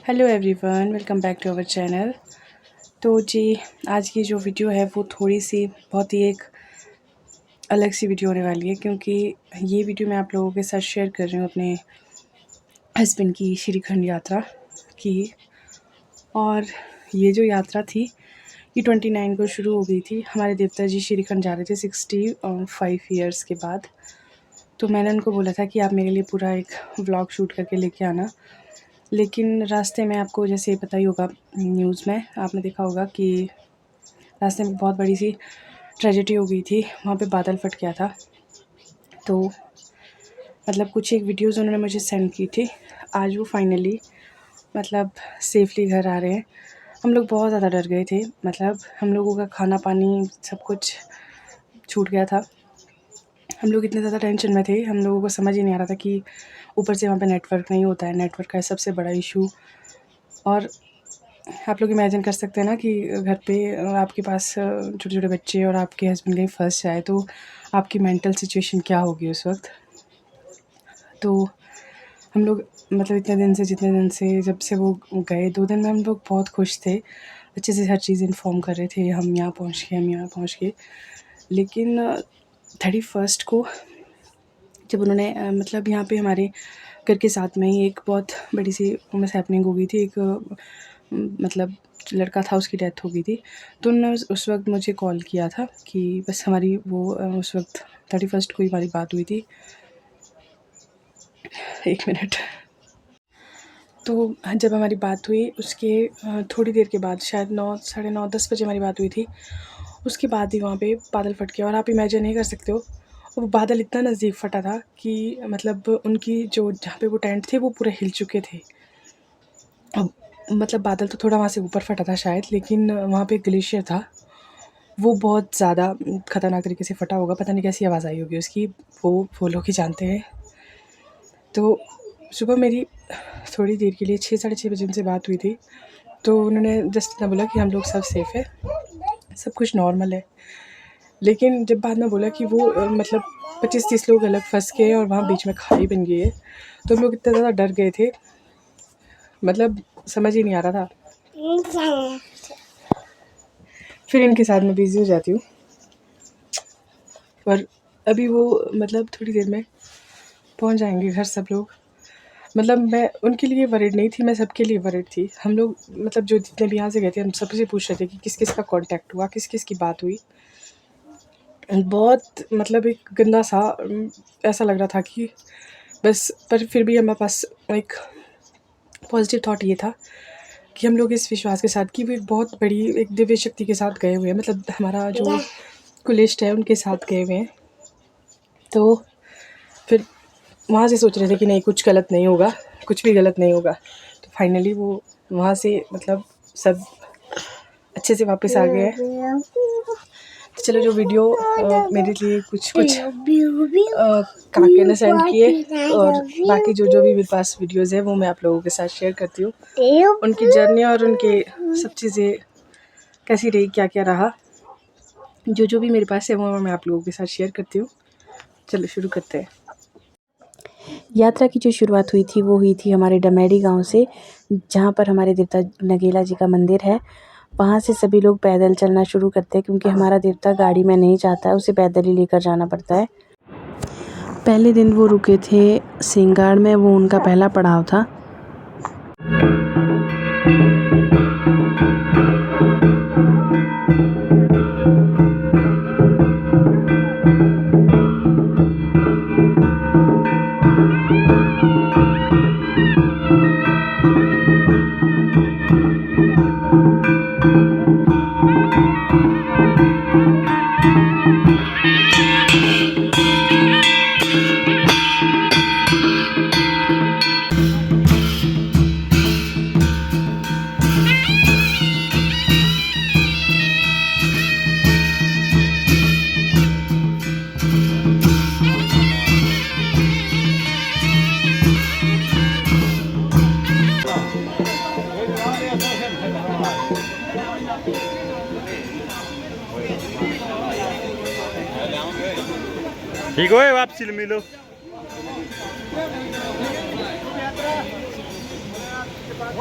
Hello everyone, welcome back to our channel. तो जी, आज की जो वीडियो है वो थोड़ी सी बहुत ही एक अलग सी वीडियो होने वाली है, क्योंकि ये वीडियो मैं आप लोगों के साथ शेयर कर रही हूँ अपने हस्बैंड की श्रीखंड यात्रा की। और ये जो यात्रा थी ये 29 को शुरू हो गई थी। हमारे देवता जी श्रीखंड जा रहे थे 65 ईयर्स के बाद। तो मैंने उनको बोला था कि आप मेरे लिए पूरा एक व्लॉग शूट करके लेके आना, लेकिन रास्ते में आपको जैसे पता ही होगा, न्यूज़ में आपने देखा होगा कि रास्ते में बहुत बड़ी सी ट्रेजेडी हो गई थी। वहाँ पे बादल फट गया था। तो मतलब कुछ एक वीडियोज़ उन्होंने मुझे सेंड की थी। आज वो फाइनली मतलब सेफ़ली घर आ रहे हैं। हम लोग बहुत ज़्यादा डर गए थे, मतलब हम लोगों का खाना पानी सब कुछ छूट गया था। हम लोग इतने ज़्यादा टेंशन में थे, हम लोगों को समझ ही नहीं आ रहा था कि ऊपर से वहाँ पे नेटवर्क नहीं होता है। नेटवर्क का सबसे बड़ा इशू। और आप लोग इमेजिन कर सकते हैं ना कि घर पे आपके पास छोटे छोटे बच्चे और आपके हस्बैंड कहीं फंस जाए तो आपकी मेंटल सिचुएशन क्या होगी उस वक्त। तो हम लोग मतलब जितने दिन से जब से वो गए 2 दिन में हम लोग बहुत खुश थे, अच्छे से हर चीज़ इन्फॉर्म कर रहे थे, हम यहाँ पहुँच गए। लेकिन 31 को जब उन्होंने मतलब यहाँ पे हमारे घर के साथ में ही एक बहुत बड़ी सी मिस हैपनिंग हो गई थी। एक मतलब लड़का था, उसकी डेथ हो गई थी। तो उन्होंने उस वक्त मुझे कॉल किया था कि बस हमारी वो उस वक्त 31 को ही हमारी बात हुई थी। 1 मिनट। तो जब हमारी बात हुई उसके थोड़ी देर के बाद, शायद 9 साढ़े 9 10 बजे हमारी बात हुई थी। उसके बाद ही वहाँ पे बादल फट गया। और आप इमेजिन नहीं कर सकते हो, वो बादल इतना नज़दीक फटा था कि मतलब उनकी जो जहाँ पे वो टेंट थे वो पूरे हिल चुके थे। अब मतलब बादल तो थोड़ा वहाँ से ऊपर फटा था शायद, लेकिन वहाँ पे ग्लेशियर था, वो बहुत ज़्यादा ख़तरनाक तरीके से फटा होगा। पता नहीं कैसी आवाज़ आई होगी उसकी, वो लोग ही जानते हैं। तो सुबह मेरी थोड़ी देर के लिए 6 साढ़े 6 बजे उनसे बात हुई थी। तो उन्होंने जस्ट इतना बोला कि हम लोग सब सेफ़ है, सब कुछ नॉर्मल है। लेकिन जब बाद में बोला कि वो मतलब 25-30 लोग अलग फंस गए और वहाँ बीच में खाई बन गई है, तो हम लोग इतना ज़्यादा डर गए थे, मतलब समझ ही नहीं आ रहा था। फिर इनके साथ मैं बिज़ी हो जाती हूँ। और अभी वो मतलब थोड़ी देर में पहुँच जाएंगे घर सब लोग। मतलब मैं उनके लिए वरिड नहीं थी, मैं सबके लिए वरिड थी। हम लोग मतलब जो जितने भी यहाँ से गए थे, हम सबसे पूछ रहे थे कि किस किस का कांटेक्ट हुआ, किस किस की बात हुई। बहुत मतलब एक गंदा सा ऐसा लग रहा था कि बस, पर फिर भी हमारे पास एक पॉजिटिव थॉट ये था कि हम लोग इस विश्वास के साथ कि वो एक बहुत बड़ी एक दिव्य शक्ति के साथ गए हुए हैं, मतलब हमारा जो कुलिस्ट है उनके साथ गए हुए हैं। तो फिर वहाँ से सोच रहे थे कि नहीं, कुछ गलत नहीं होगा, कुछ भी गलत नहीं होगा। तो फाइनली वो वहाँ से मतलब सब अच्छे से वापस आ गए हैं। तो चलो, जो वीडियो मेरे लिए कुछ काके ने सेंड किए, और बाकी जो भी मेरे पास वीडियोज़ है वो मैं आप लोगों के साथ शेयर करती हूँ। उनकी जर्नी और उनके सब चीज़ें कैसी रही, क्या क्या रहा, जो भी मेरे पास है वो मैं आप लोगों के साथ शेयर करती हूँ। चलो शुरू करते हैं। यात्रा की जो शुरुआत हुई थी वो हुई थी हमारे डमेड़ी गांव से, जहाँ पर हमारे देवता नगेला जी का मंदिर है। वहाँ से सभी लोग पैदल चलना शुरू करते हैं, क्योंकि हमारा देवता गाड़ी में नहीं जाता है, उसे पैदल ही लेकर जाना पड़ता है। पहले दिन वो रुके थे सिंगाड़ में, वो उनका पहला पड़ाव था। ठीक है, वापसी मिलो। ये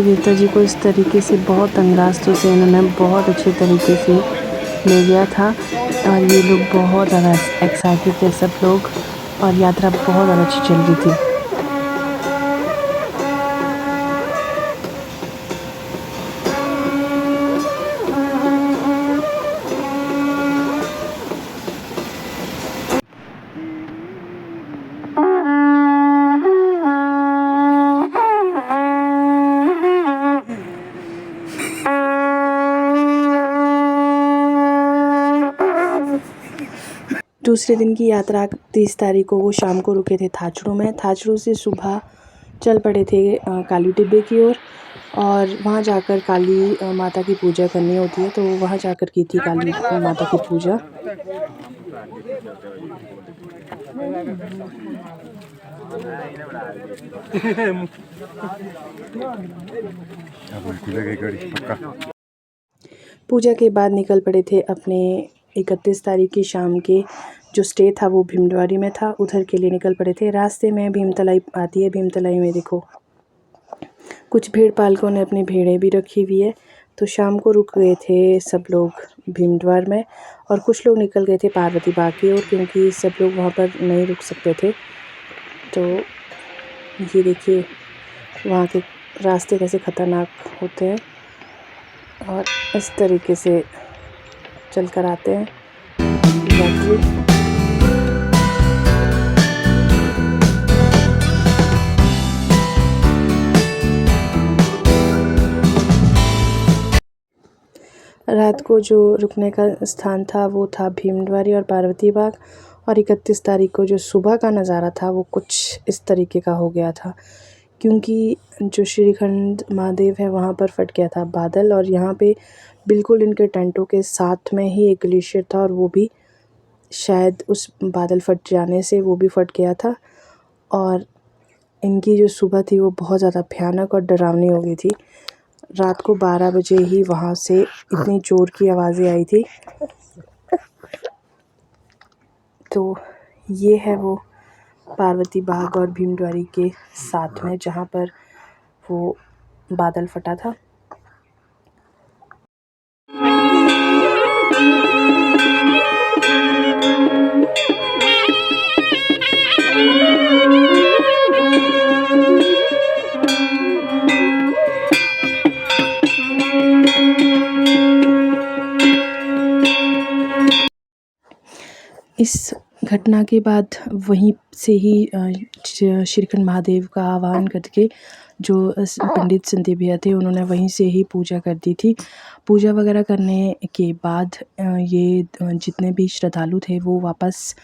देवता जी को इस तरीके से बहुत तंग रास्तों से इन्होंने बहुत अच्छे तरीके से ले गया था और ये लोग बहुत ज़्यादा एक्साइटेड थे सब लोग और यात्रा बहुत ज़्यादा अच्छी चल रही थी। दूसरे दिन की यात्रा 30 तारीख को वो शाम को रुके थे थाचड़ू में। थाचड़ू से सुबह चल पड़े थे काली टिब्बे की ओर और वहाँ जाकर काली माता की पूजा करनी होती है, तो वहाँ जाकर की थी काली माता की पूजा। पूजा के बाद निकल पड़े थे अपने 31 तारीख की शाम के जो स्टे था वो भीमद्वारी में था, उधर के लिए निकल पड़े थे। रास्ते में भीमतलाई आती है, भीमतलाई में देखो कुछ भेड़ पालकों ने अपनी भेड़ें भी रखी हुई है। तो शाम को रुक गए थे सब लोग भीमद्वार में और कुछ लोग निकल गए थे पार्वती बाग की ओर, क्योंकि सब लोग वहाँ पर नहीं रुक सकते थे। तो ये देखिए वहाँ के रास्ते कैसे ख़तरनाक होते हैं और इस तरीके से चल कर आते हैं यात्री। रात को जो रुकने का स्थान था वो था भीमद्वारी और पार्वती बाग और 31 तारीख को जो सुबह का नज़ारा था वो कुछ इस तरीके का हो गया था, क्योंकि जो श्रीखंड महादेव है वहाँ पर फट गया था बादल और यहाँ पे बिल्कुल इनके टेंटों के साथ में ही एक ग्लेशियर था और वो भी शायद उस बादल फट जाने से वो भी फट गया था और इनकी जो सुबह थी वो बहुत ज़्यादा भयानक और डरावनी हो गई थी। रात को 12 बजे ही वहाँ से इतनी ज़ोर की आवाज़ें आई थी। तो ये है वो पार्वती बाग और भीमद्वारी के साथ में जहाँ पर वो बादल फटा था। इस घटना के बाद वहीं से ही श्रीखंड महादेव का आह्वान करके जो पंडित संदीप भैया थे उन्होंने वहीं से ही पूजा कर दी थी। पूजा वगैरह करने के बाद ये जितने भी श्रद्धालु थे वो वापस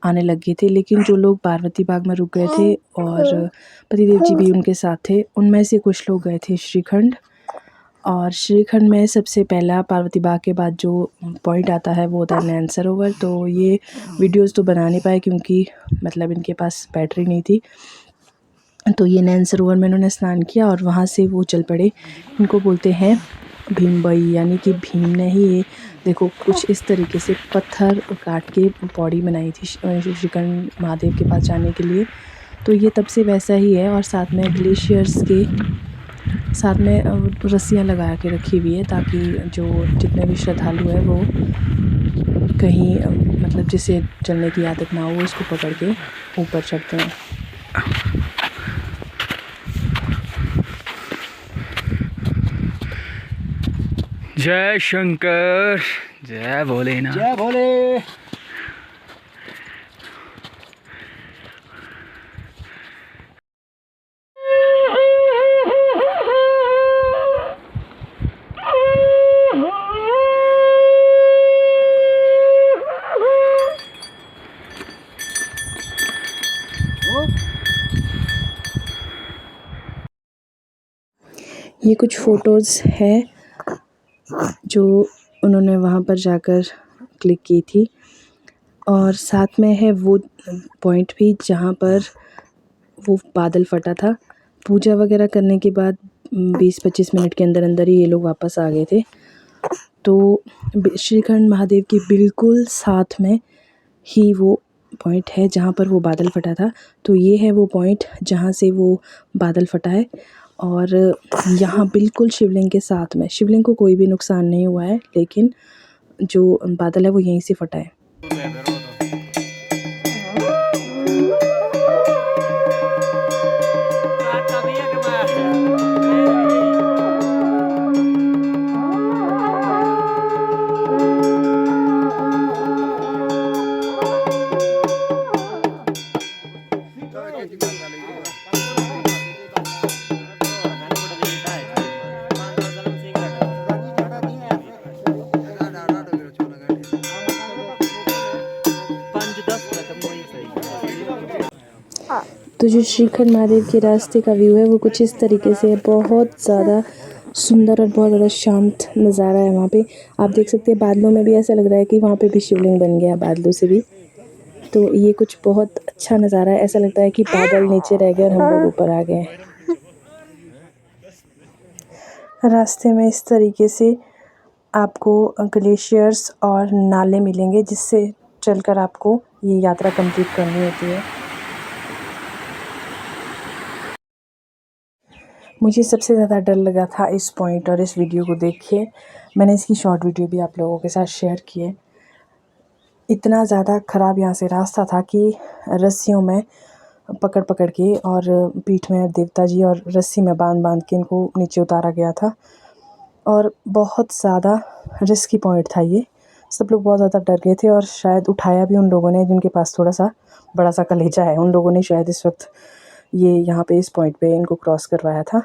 आने लग गए थे, लेकिन जो लोग पार्वती बाग में रुक गए थे और पतिदेव जी भी उनके साथ थे, उनमें से कुछ लोग गए थे श्रीखंड। और श्रीखंड में सबसे पहला पार्वती बाग के बाद जो पॉइंट आता है वो होता है नैन सरोवर। तो ये वीडियोस तो बना नहीं पाए क्योंकि मतलब इनके पास बैटरी नहीं थी। तो ये नैन सरोवर में इन्होंने स्नान किया और वहाँ से वो चल पड़े। इनको बोलते हैं भीमबई, यानी कि भीम ने ही ये देखो कुछ इस तरीके से पत्थर काट के पौड़ी बनाई थी श्रीखंड महादेव के पास जाने के लिए। तो ये तब से वैसा ही है और साथ में ग्लेशियर्स के साथ में रस्सियाँ लगा के रखी हुई है ताकि जो जितने भी श्रद्धालु हैं वो कहीं मतलब जिसे चलने की आदत ना हो उसको पकड़ के ऊपर चढ़ते हैं। जय शंकर, जय भोलेनाथ, जय भोले। ये कुछ फ़ोटोज़ हैं जो उन्होंने वहाँ पर जाकर क्लिक की थी और साथ में है वो पॉइंट भी जहाँ पर वो बादल फटा था। पूजा वगैरह करने के बाद 20-25 मिनट के अंदर अंदर ही ये लोग वापस आ गए थे। तो श्रीखंड महादेव के बिल्कुल साथ में ही वो पॉइंट है जहाँ पर वो बादल फटा था। तो ये है वो पॉइंट जहाँ से वो बादल फटा है, और यहाँ बिल्कुल शिवलिंग के साथ में, शिवलिंग को कोई भी नुकसान नहीं हुआ है, लेकिन जो बादल है वो यहीं से फटा है। तो जो श्रीखंड महादेव के रास्ते का व्यू है वो कुछ इस तरीके से है। बहुत ज़्यादा सुंदर और बहुत ज़्यादा शांत नज़ारा है वहाँ पे। आप देख सकते हैं बादलों में भी ऐसा लग रहा है कि वहाँ पे भी शिवलिंग बन गया बादलों से भी। तो ये कुछ बहुत अच्छा नज़ारा है, ऐसा लगता है कि बादल नीचे रह गए और हम लोग ऊपर आ गए हैं। रास्ते में इस तरीके से आपको ग्लेशियर्स और नाले मिलेंगे, जिससे चलकर आपको ये यात्रा कंप्लीट करनी होती है। मुझे सबसे ज़्यादा डर लगा था इस पॉइंट और इस वीडियो को देख के। मैंने इसकी शॉर्ट वीडियो भी आप लोगों के साथ शेयर की है। इतना ज़्यादा ख़राब यहाँ से रास्ता था कि रस्सियों में पकड़ पकड़ के और पीठ में देवता जी और रस्सी में बांध बांध के इनको नीचे उतारा गया था, और बहुत ज़्यादा रिस्की पॉइंट था ये। सब लोग बहुत ज़्यादा डर गए थे, और शायद उठाया भी उन लोगों ने जिनके पास थोड़ा सा बड़ा सा कलेजा है। उन लोगों ने शायद इस वक्त ये यहाँ पे इस पॉइंट पे इनको क्रॉस करवाया था।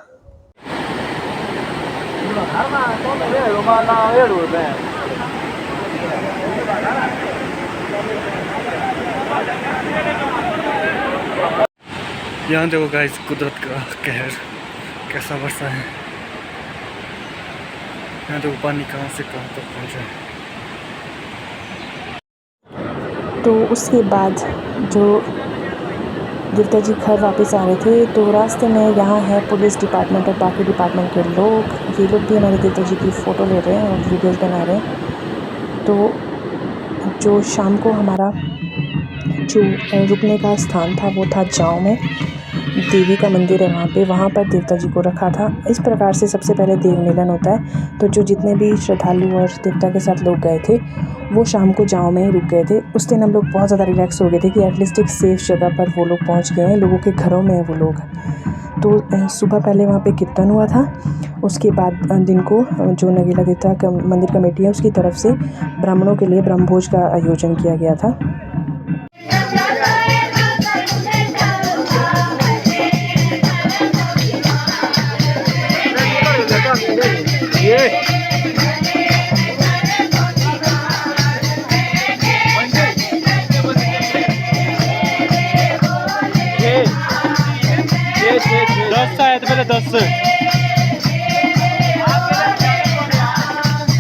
यहाँ देखो गाइस, कुदरत का कहर कैसा बरसा है। यहाँ देखो पानी कहाँ से कहाँ तक पहुँचा है। तो उसके बाद जो देवता जी घर वापस आ रहे थे, तो रास्ते में यहाँ है पुलिस डिपार्टमेंट और बाकी डिपार्टमेंट के लोग। ये लोग भी हमारे देवता जी की फ़ोटो ले रहे हैं और वीडियोस बना रहे हैं। तो जो शाम को हमारा जो रुकने का स्थान था वो था जाँव में, देवी का मंदिर है वहाँ पर देवता जी को रखा था। इस प्रकार से सबसे पहले देव मिलन होता है। तो जो जितने भी श्रद्धालु और देवता के साथ लोग गए थे वो शाम को जाँव में ही रुक गए थे। उस दिन हम लोग बहुत ज़्यादा रिलैक्स हो गए थे कि एटलीस्ट एक सेफ़ जगह पर वो लोग पहुँच गए हैं, लोगों के घरों में है वो लोग। तो सुबह पहले वहाँ पे कीर्तन हुआ था। उसके बाद दिन को जो नगीला देवता का मंदिर कमेटी है उसकी तरफ से ब्राह्मणों के लिए ब्रह्मभोज का आयोजन किया गया था। शायद पहले 10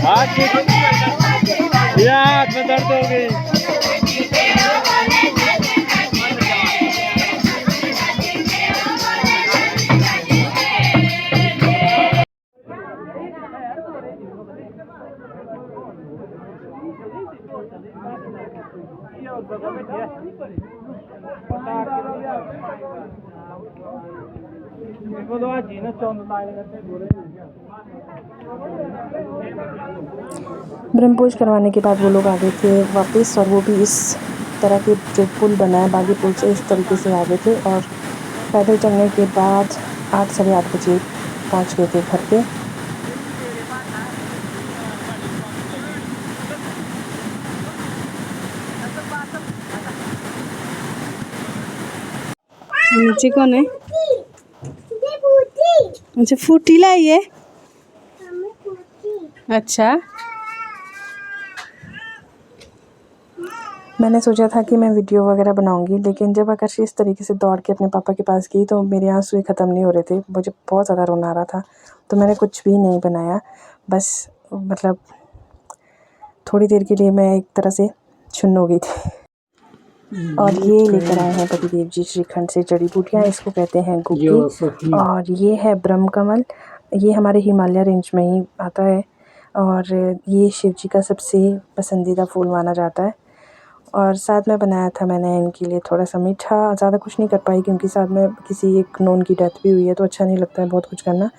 हाथ में दर्द हो गई। ब्रह्मभोज करवाने के बाद वो लोग आ गए थे वापस, और वो भी इस तरह के जो पुल बना है बागी पुल से इस तरीके से आ गए थे। और पैदल चलने के बाद 8 साढ़े 8 बजे पहुंच गए थे घर पे। नीचे कौन है? अच्छा, फूटी लाई है। अच्छा, मैंने सोचा था कि मैं वीडियो वगैरह बनाऊंगी, लेकिन जब आकाशी इस तरीके से दौड़ के अपने पापा के पास गई तो मेरे आंसू ही ख़त्म नहीं हो रहे थे। मुझे बहुत ज़्यादा रोना आ रहा था, तो मैंने कुछ भी नहीं बनाया। बस मतलब थोड़ी देर के लिए मैं एक तरह से सुन्न हो गई थी। और ये लेकर आए हैं पतिदेव जी श्रीखंड से जड़ी बूटियाँ, इसको कहते हैं गुग्गी। और ये है ब्रह्म कमल, ये हमारे हिमालय रेंज में ही आता है। और ये शिव जी का सबसे पसंदीदा फूल माना जाता है। और साथ में बनाया था मैंने इनके लिए थोड़ा सा मीठा, ज़्यादा कुछ नहीं कर पाई क्योंकि साथ में किसी एक नोन की डेथ भी हुई है तो अच्छा नहीं लगता है बहुत कुछ करना।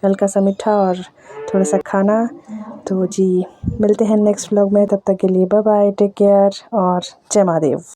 हल्का सा मीठा और थोड़ा सा खाना। तो जी मिलते हैं नेक्स्ट व्लॉग में, तब तक के लिए बाय बाय, टेक केयर और जय महादेव।